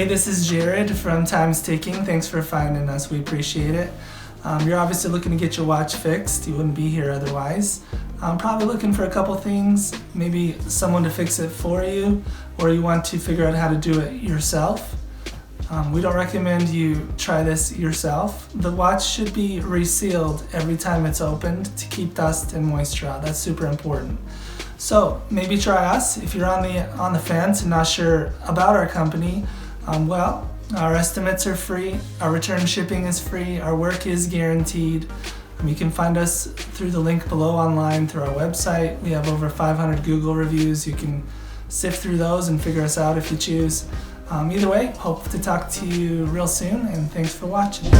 Hey, this is Jared from Time's Ticking. Thanks for finding us. We appreciate it. You're obviously looking to get your watch fixed. You wouldn't be here otherwise. I'm probably looking for a couple things, maybe someone to fix it for you, or you want to figure out how to do it yourself. We don't recommend you try this yourself. The watch should be resealed every time it's opened to keep dust and moisture out. That's super important. So maybe try us. If you're on the fence and not sure about our company, our estimates are free, our return shipping is free, our work is guaranteed. You can find us through the link below online through our website. We have over 500 Google reviews. You can sift through those and figure us out if you choose. Either way, hope to talk to you real soon, and thanks for watching.